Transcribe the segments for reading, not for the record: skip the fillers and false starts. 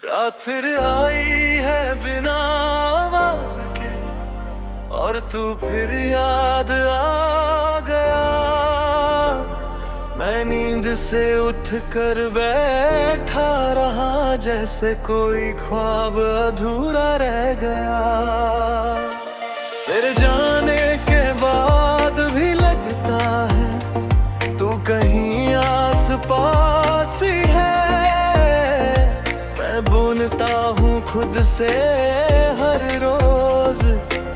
रात फिर आई है बिना आवाज के और तू फिर याद आ गया। मैं नींद से उठ कर बैठा रहा जैसे कोई ख्वाब अधूरा रह गया। तेरे जाने के बाद भी लगता है तू कहीं आस पास ही है। मैं बुनता हूँ खुद से हर रोज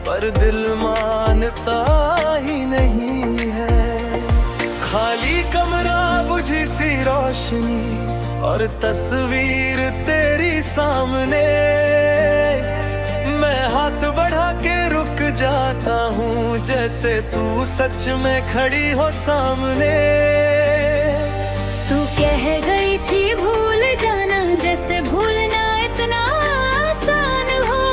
पर दिल मानता ही नहीं है। खाली कमरा बुझी सी रोशनी और तस्वीर तेरी सामने। मैं हाथ बढ़ा के रुक जाता हूँ जैसे तू सच में खड़ी हो सामने। तू कह गई थी भूल जाना, जैसे भूलना इतना आसान हो।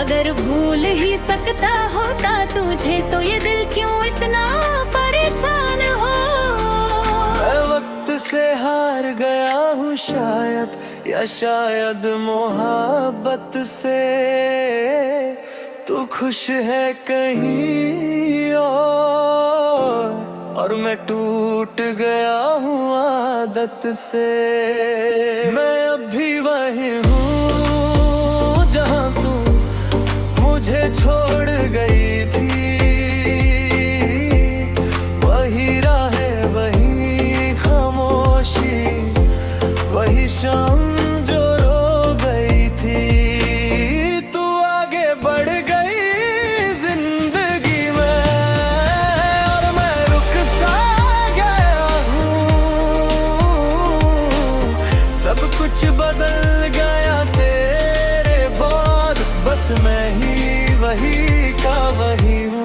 अगर भूल ही सकता होता तुझे तो ये दिल क्यों इतना परेशान हो। मैं वक्त से हार गया हूँ शायद, या शायद मोहब्बत से। तू खुश है कहीं और मैं टूट गया हूँ आदत से। मैं अब भी वही हूँ जहाँ तू मुझे छोड़ गई थी। वही राहें, वही खामोशी, वही शाम जो रो गई थी। तू आगे बढ़ गई जिंदगी में और मैं रुक सा गया हूँ। सब कुछ बदल गया तेरे बाद, बस मैं ही वही का वही हूँ।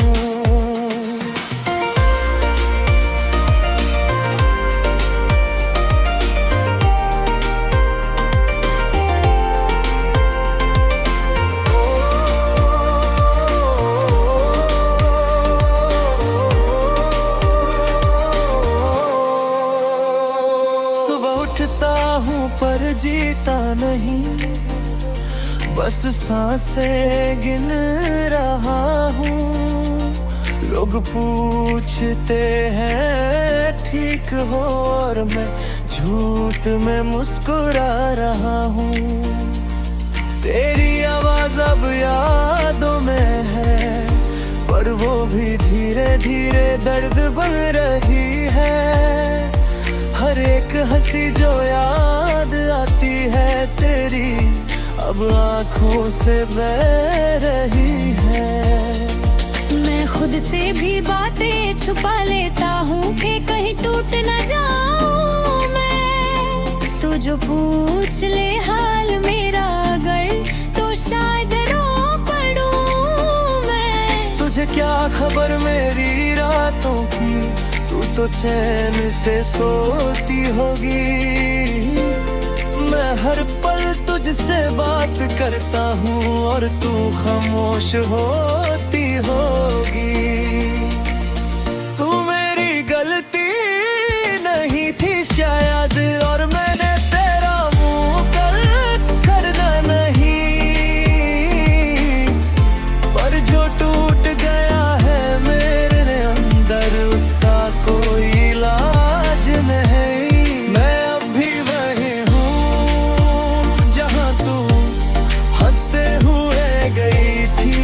उठता हूँ पर जीता नहीं, बस सांसें गिन रहा हूँ। लोग पूछते हैं ठीक हो और मैं झूठ में मुस्कुरा रहा हूँ। तेरी आवाज अब यादों में है पर वो भी धीरे धीरे दर्द बन रही है। हर एक हंसी जो याद आती है तेरी अब आंखों से बह रही है। मैं खुद से भी बातें छुपा लेता हूँ कि कहीं टूट न जाऊँ मैं। तू जो पूछ ले हाल मेरा अगर तो शायद रो पड़ूँ मैं। तुझे क्या खबर मेरी रातों की, तू तो चैन से सोती होगी। मैं हर पल तुझसे बात करता हूँ और तू खामोश होती होगी। तू मेरी गलती नहीं थी शायद और मैंने तेरा मुंह करना नहीं। पर जो टूट गया है मेरे अंदर उसका कोई इलाज नहीं। मैं अब भी वही हूँ जहाँ तू हंसते हुए गई थी।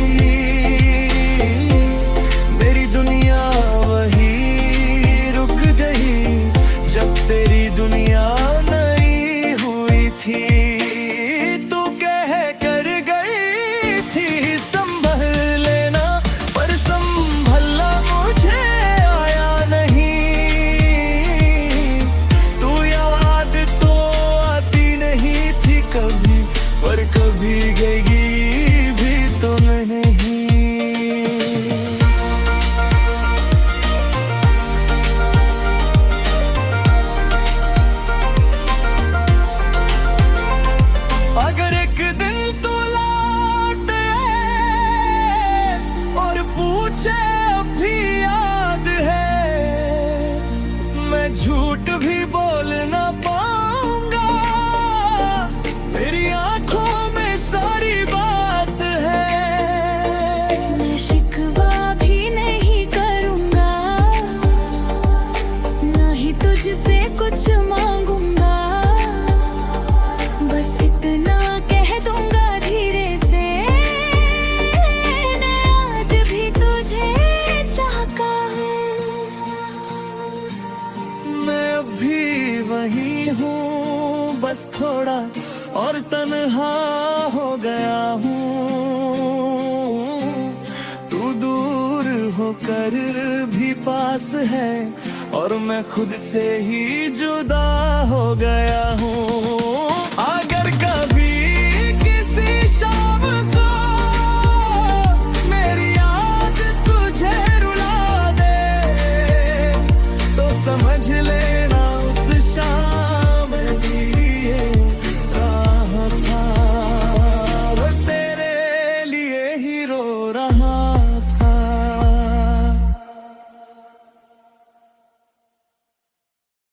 थोड़ा और तन्हा हो गया हूँ। तू दूर होकर भी पास है और मैं खुद से ही जुदा हो गया हूँ।